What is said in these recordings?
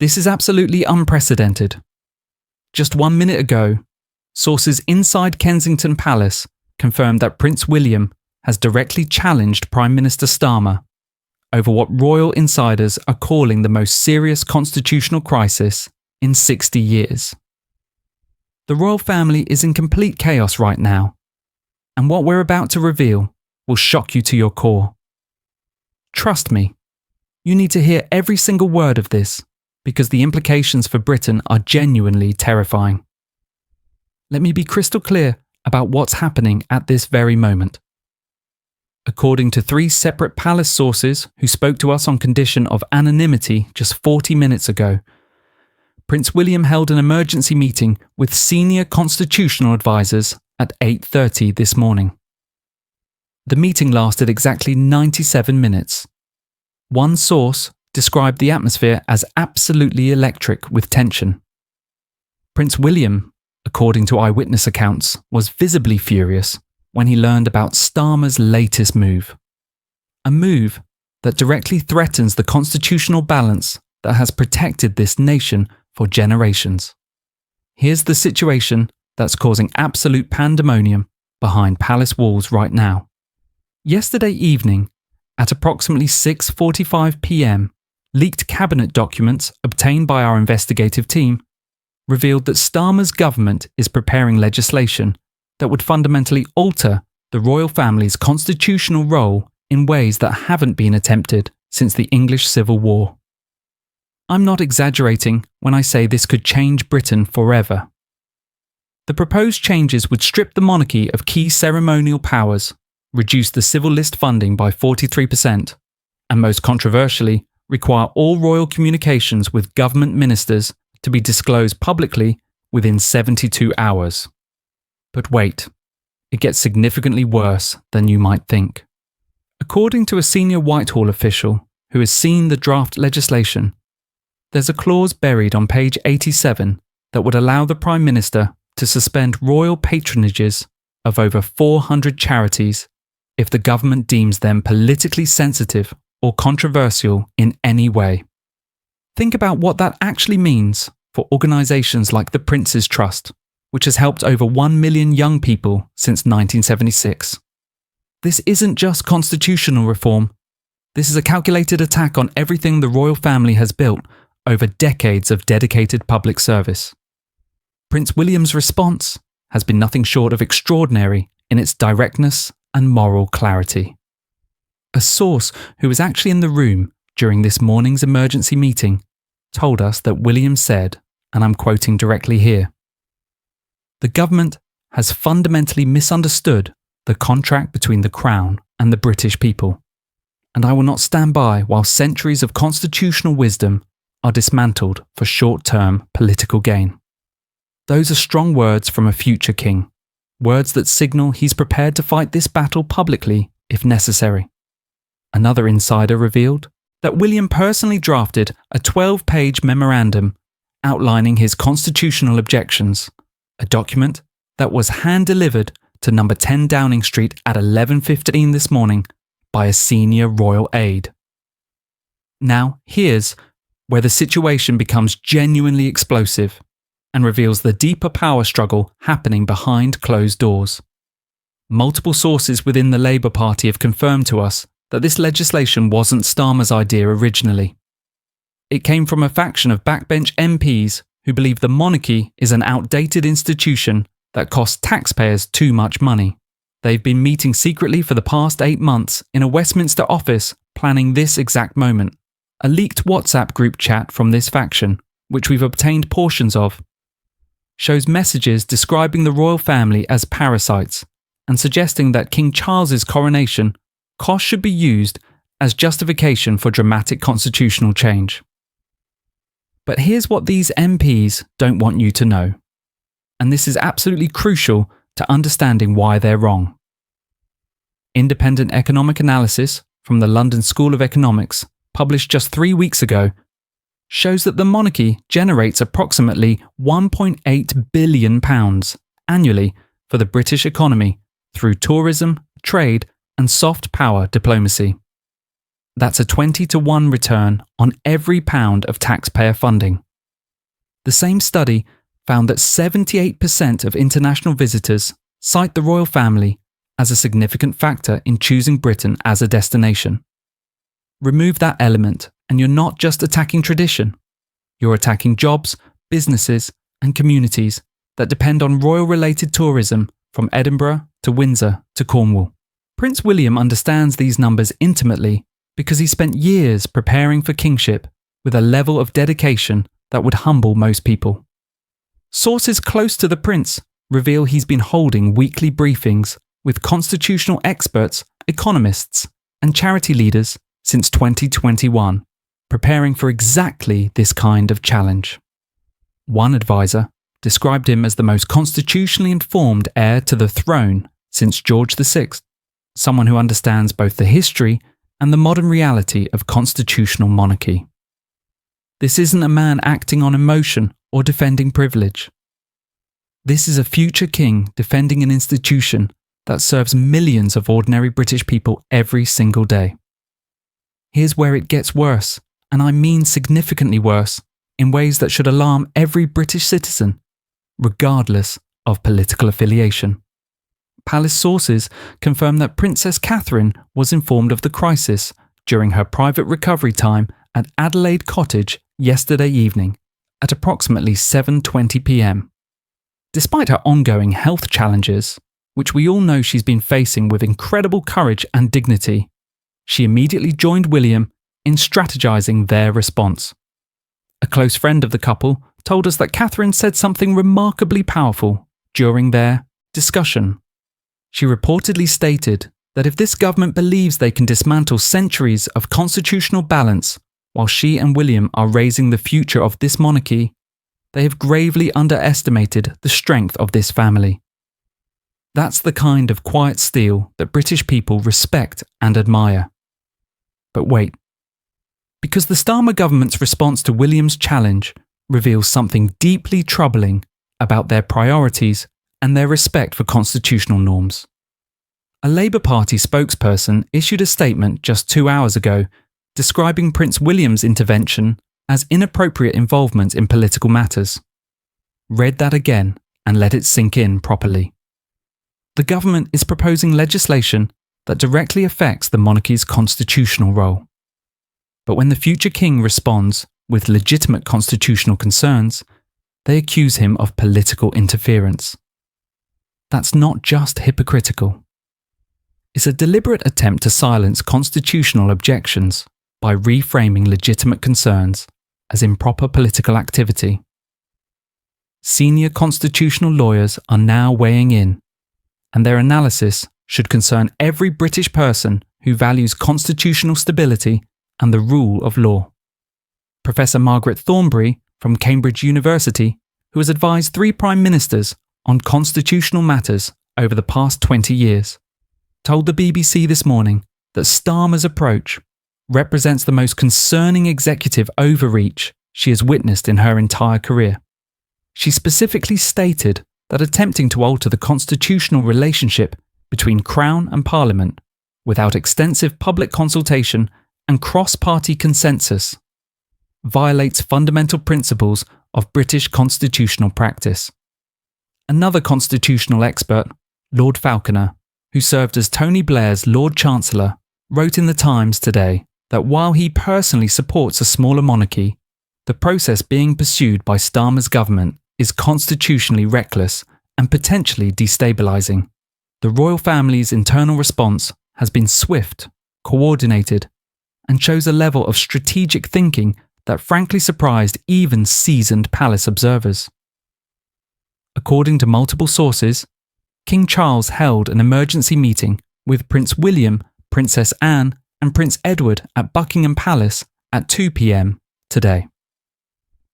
This is absolutely unprecedented. Just 1 minute ago, sources inside Kensington Palace confirmed that Prince William has directly challenged Prime Minister Starmer over what royal insiders are calling the most serious constitutional crisis in 60 years. The royal family is in complete chaos right now, and what we're about to reveal will shock you to your core. Trust me, you need to hear every single word of this because the implications for Britain are genuinely terrifying. Let me be crystal clear about what's happening at this very moment. According to 3 separate palace sources who spoke to us on condition of anonymity just 40 minutes ago, Prince William held an emergency meeting with senior constitutional advisors at 8:30 this morning. The meeting lasted exactly 97 minutes. One source described the atmosphere as absolutely electric with tension. Prince William, according to eyewitness accounts, was visibly furious when he learned about Starmer's latest move. A move that directly threatens the constitutional balance that has protected this nation for generations. Here's the situation that's causing absolute pandemonium behind palace walls right now. Yesterday evening, at approximately 6:45 p.m, leaked cabinet documents obtained by our investigative team revealed that Starmer's government is preparing legislation that would fundamentally alter the royal family's constitutional role in ways that haven't been attempted since the English Civil War. I'm not exaggerating when I say this could change Britain forever. The proposed changes would strip the monarchy of key ceremonial powers, reduce the civil list funding by 43%, and most controversially, require all royal communications with government ministers to be disclosed publicly within 72 hours. But wait, it gets significantly worse than you might think. According to a senior Whitehall official who has seen the draft legislation, there's a clause buried on page 87 that would allow the Prime Minister to suspend royal patronages of over 400 charities if the government deems them politically sensitive or controversial in any way. Think about what that actually means for organisations like the Prince's Trust, which has helped over 1 million young people since 1976. This isn't just constitutional reform. This is a calculated attack on everything the royal family has built over decades of dedicated public service. Prince William's response has been nothing short of extraordinary in its directness and moral clarity. A source who was actually in the room during this morning's emergency meeting told us that William said, and I'm quoting directly here, "The government has fundamentally misunderstood the contract between the Crown and the British people, and I will not stand by while centuries of constitutional wisdom are dismantled for short-term political gain." Those are strong words from a future king, words that signal he's prepared to fight this battle publicly if necessary. Another insider revealed that William personally drafted a 12-page memorandum outlining his constitutional objections, a document that was hand-delivered to number 10 Downing Street at 11:15 this morning by a senior royal aide. Now, here's where the situation becomes genuinely explosive and reveals the deeper power struggle happening behind closed doors. Multiple sources within the Labour Party have confirmed to us that this legislation wasn't Starmer's idea originally. It came from a faction of backbench MPs who believe the monarchy is an outdated institution that costs taxpayers too much money. They've been meeting secretly for the past 8 months in a Westminster office planning this exact moment. A leaked WhatsApp group chat from this faction, which we've obtained portions of, shows messages describing the royal family as parasites and suggesting that King Charles's coronation costs should be used as justification for dramatic constitutional change. But here's what these MPs don't want you to know, and this is absolutely crucial to understanding why they're wrong. Independent economic analysis from the London School of Economics, published just 3 weeks ago, shows that the monarchy generates approximately £1.8 billion annually for the British economy through tourism, trade, and soft power diplomacy. That's a 20-to-1 return on every pound of taxpayer funding. The same study found that 78% of international visitors cite the royal family as a significant factor in choosing Britain as a destination. Remove that element and you're not just attacking tradition. You're attacking jobs, businesses, and communities that depend on royal-related tourism from Edinburgh to Windsor to Cornwall. Prince William understands these numbers intimately because he spent years preparing for kingship with a level of dedication that would humble most people. Sources close to the prince reveal he's been holding weekly briefings with constitutional experts, economists, and charity leaders since 2021, preparing for exactly this kind of challenge. One advisor described him as the most constitutionally informed heir to the throne since George VI, someone who understands both the history and the modern reality of constitutional monarchy. This isn't a man acting on emotion or defending privilege. This is a future king defending an institution that serves millions of ordinary British people every single day. Here's where it gets worse, and I mean significantly worse, in ways that should alarm every British citizen, regardless of political affiliation. Palace sources confirm that Princess Catherine was informed of the crisis during her private recovery time at Adelaide Cottage yesterday evening at approximately 7:20 p.m. Despite her ongoing health challenges, which we all know she's been facing with incredible courage and dignity, she immediately joined William in strategizing their response. A close friend of the couple told us that Catherine said something remarkably powerful during their discussion. She reportedly stated that if this government believes they can dismantle centuries of constitutional balance while she and William are raising the future of this monarchy, they have gravely underestimated the strength of this family. That's the kind of quiet steel that British people respect and admire. But wait, because the Starmer government's response to William's challenge reveals something deeply troubling about their priorities and their respect for constitutional norms. A Labour Party spokesperson issued a statement just 2 hours ago describing Prince William's intervention as inappropriate involvement in political matters. Read that again and let it sink in properly. The government is proposing legislation that directly affects the monarchy's constitutional role. But when the future king responds with legitimate constitutional concerns, they accuse him of political interference. That's not just hypocritical. It's a deliberate attempt to silence constitutional objections by reframing legitimate concerns as improper political activity. Senior constitutional lawyers are now weighing in, and their analysis should concern every British person who values constitutional stability and the rule of law. Professor Margaret Thornbury from Cambridge University, who has advised 3 prime ministers on constitutional matters over the past 20 years, told the BBC this morning that Starmer's approach represents the most concerning executive overreach she has witnessed in her entire career. She specifically stated that attempting to alter the constitutional relationship between Crown and Parliament without extensive public consultation and cross-party consensus violates fundamental principles of British constitutional practice. Another constitutional expert, Lord Falconer, who served as Tony Blair's Lord Chancellor, wrote in the Times today that while he personally supports a smaller monarchy, the process being pursued by Starmer's government is constitutionally reckless and potentially destabilising. The royal family's internal response has been swift, coordinated, and shows a level of strategic thinking that frankly surprised even seasoned palace observers. According to multiple sources, King Charles held an emergency meeting with Prince William, Princess Anne, and Prince Edward at Buckingham Palace at 2 p.m. today.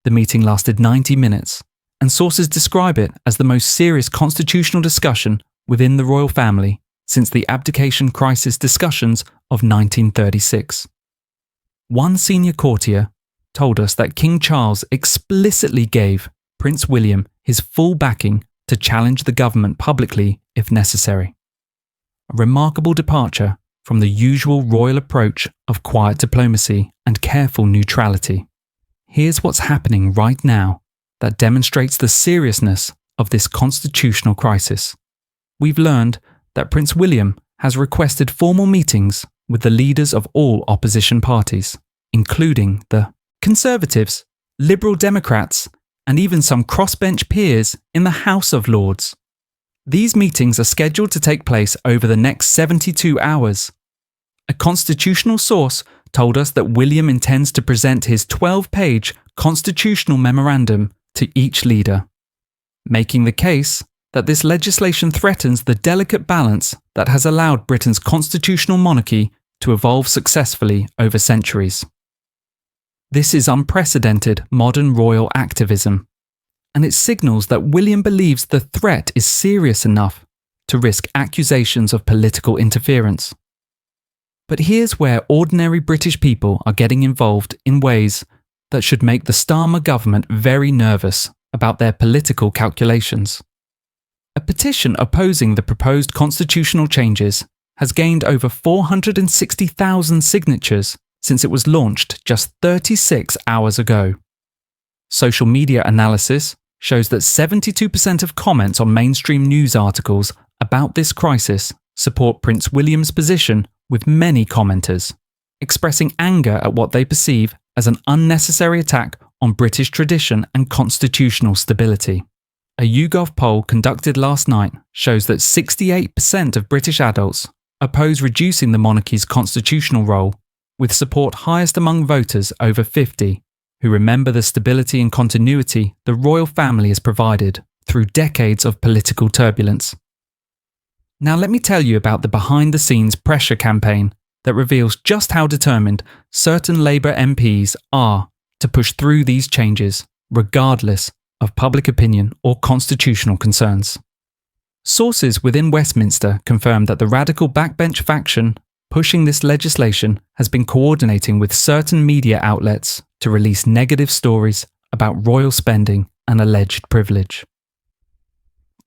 The meeting lasted 90 minutes, and sources describe it as the most serious constitutional discussion within the royal family since the abdication crisis discussions of 1936. One senior courtier told us that King Charles explicitly gave Prince William his full backing to challenge the government publicly if necessary. A remarkable departure from the usual royal approach of quiet diplomacy and careful neutrality. Here's what's happening right now that demonstrates the seriousness of this constitutional crisis. We've learned that Prince William has requested formal meetings with the leaders of all opposition parties, including the Conservatives, Liberal Democrats, and even some crossbench peers in the House of Lords. These meetings are scheduled to take place over the next 72 hours. A constitutional source told us that William intends to present his 12-page constitutional memorandum to each leader, making the case that this legislation threatens the delicate balance that has allowed Britain's constitutional monarchy to evolve successfully over centuries. This is unprecedented modern royal activism, and it signals that William believes the threat is serious enough to risk accusations of political interference. But here's where ordinary British people are getting involved in ways that should make the Starmer government very nervous about their political calculations. A petition opposing the proposed constitutional changes has gained over 460,000 signatures since it was launched just 36 hours ago. Social media analysis shows that 72% of comments on mainstream news articles about this crisis support Prince William's position, with many commenters expressing anger at what they perceive as an unnecessary attack on British tradition and constitutional stability. A YouGov poll conducted last night shows that 68% of British adults oppose reducing the monarchy's constitutional role, with support highest among voters over 50, who remember the stability and continuity the royal family has provided through decades of political turbulence. Now let me tell you about the behind-the-scenes pressure campaign that reveals just how determined certain Labour MPs are to push through these changes, regardless of public opinion or constitutional concerns. Sources within Westminster confirmed that the radical backbench faction pushing this legislation has been coordinating with certain media outlets to release negative stories about royal spending and alleged privilege.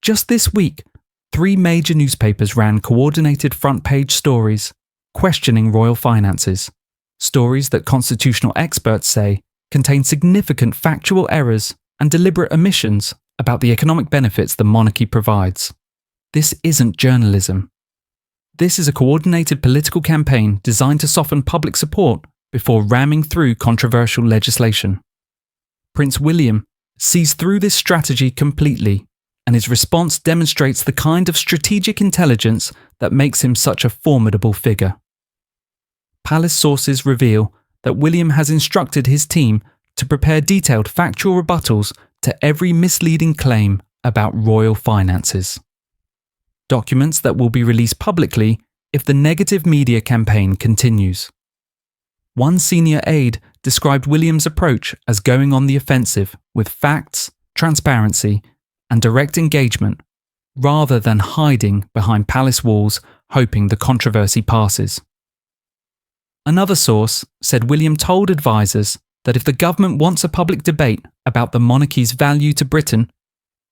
Just this week, 3 major newspapers ran coordinated front-page stories questioning royal finances, stories that constitutional experts say contain significant factual errors and deliberate omissions about the economic benefits the monarchy provides. This isn't journalism. This is a coordinated political campaign designed to soften public support before ramming through controversial legislation. Prince William sees through this strategy completely, and his response demonstrates the kind of strategic intelligence that makes him such a formidable figure. Palace sources reveal that William has instructed his team to prepare detailed factual rebuttals to every misleading claim about royal finances. Documents that will be released publicly if the negative media campaign continues. One senior aide described William's approach as going on the offensive with facts, transparency, and direct engagement, rather than hiding behind palace walls hoping the controversy passes. Another source said William told advisers that if the government wants a public debate about the monarchy's value to Britain,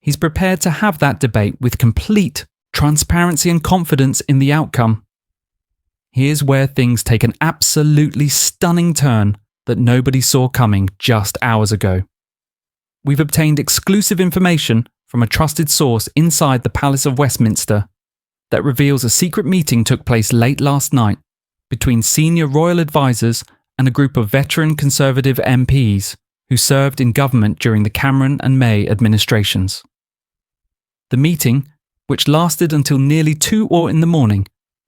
he's prepared to have that debate with complete transparency and confidence in the outcome. Here's where things take an absolutely stunning turn that nobody saw coming just hours ago. We've obtained exclusive information from a trusted source inside the Palace of Westminster that reveals a secret meeting took place late last night between senior royal advisers and a group of veteran Conservative MPs who served in government during the Cameron and May administrations. The meeting, which lasted until nearly 2 in the morning,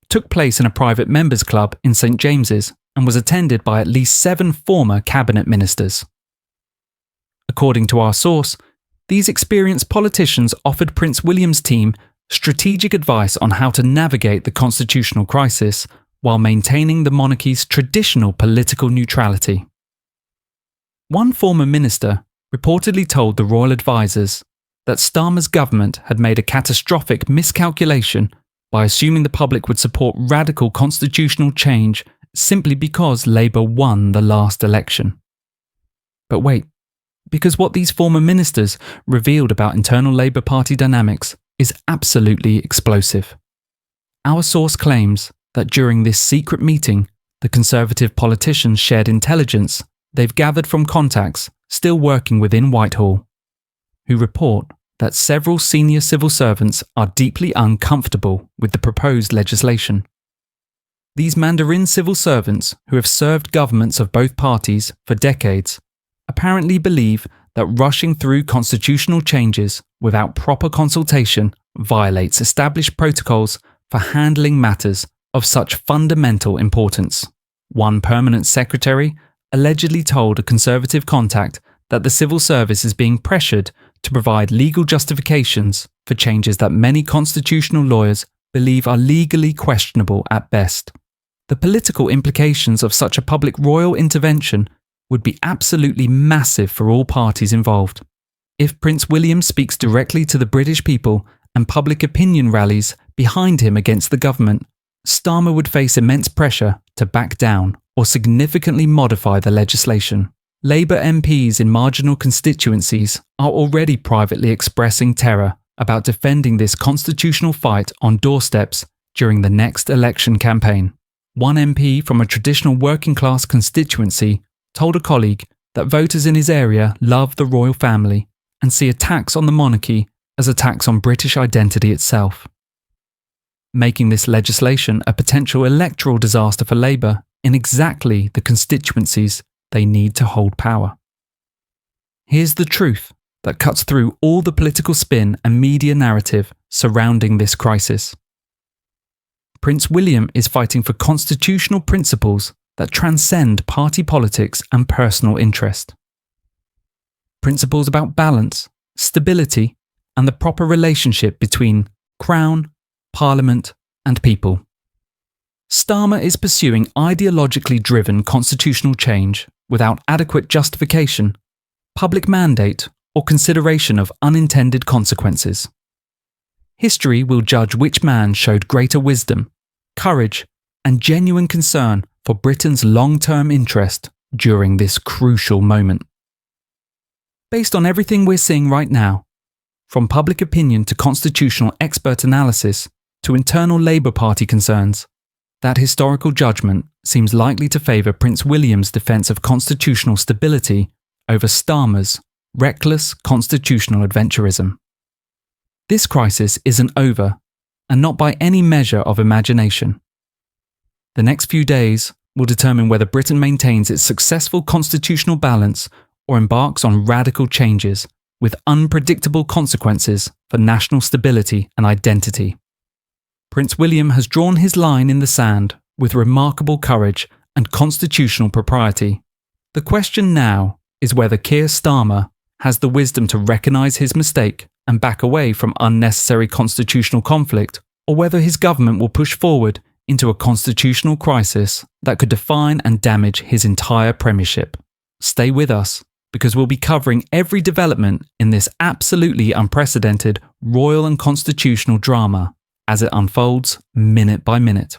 took place in a private members' club in St James's and was attended by at least 7 former cabinet ministers. According to our source, these experienced politicians offered Prince William's team strategic advice on how to navigate the constitutional crisis while maintaining the monarchy's traditional political neutrality. One former minister reportedly told the royal advisers that Starmer's government had made a catastrophic miscalculation by assuming the public would support radical constitutional change simply because Labour won the last election. But wait, because what these former ministers revealed about internal Labour Party dynamics is absolutely explosive. Our source claims that during this secret meeting, the Conservative politicians shared intelligence they've gathered from contacts still working within Whitehall, who report that several senior civil servants are deeply uncomfortable with the proposed legislation. These Mandarin civil servants, who have served governments of both parties for decades, apparently believe that rushing through constitutional changes without proper consultation violates established protocols for handling matters of such fundamental importance. One permanent secretary allegedly told a Conservative contact that the civil service is being pressured to provide legal justifications for changes that many constitutional lawyers believe are legally questionable at best. The political implications of such a public royal intervention would be absolutely massive for all parties involved. If Prince William speaks directly to the British people and public opinion rallies behind him against the government, Starmer would face immense pressure to back down or significantly modify the legislation. Labour MPs in marginal constituencies are already privately expressing terror about defending this constitutional fight on doorsteps during the next election campaign. One MP from a traditional working-class constituency told a colleague that voters in his area love the royal family and see attacks on the monarchy as attacks on British identity itself, making this legislation a potential electoral disaster for Labour in exactly the constituencies they need to hold power. Here's the truth that cuts through all the political spin and media narrative surrounding this crisis. Prince William is fighting for constitutional principles that transcend party politics and personal interest. Principles about balance, stability, and the proper relationship between Crown, Parliament, and people. Starmer is pursuing ideologically driven constitutional change without adequate justification, public mandate, or consideration of unintended consequences. History will judge which man showed greater wisdom, courage, and genuine concern for Britain's long-term interest during this crucial moment. Based on everything we're seeing right now, from public opinion to constitutional expert analysis to internal Labour Party concerns, that historical judgment seems likely to favour Prince William's defence of constitutional stability over Starmer's reckless constitutional adventurism. This crisis isn't over, and not by any measure of imagination. The next few days will determine whether Britain maintains its successful constitutional balance or embarks on radical changes with unpredictable consequences for national stability and identity. Prince William has drawn his line in the sand with remarkable courage and constitutional propriety. The question now is whether Keir Starmer has the wisdom to recognise his mistake and back away from unnecessary constitutional conflict, or whether his government will push forward into a constitutional crisis that could define and damage his entire premiership. Stay with us, because we'll be covering every development in this absolutely unprecedented royal and constitutional drama as it unfolds minute by minute.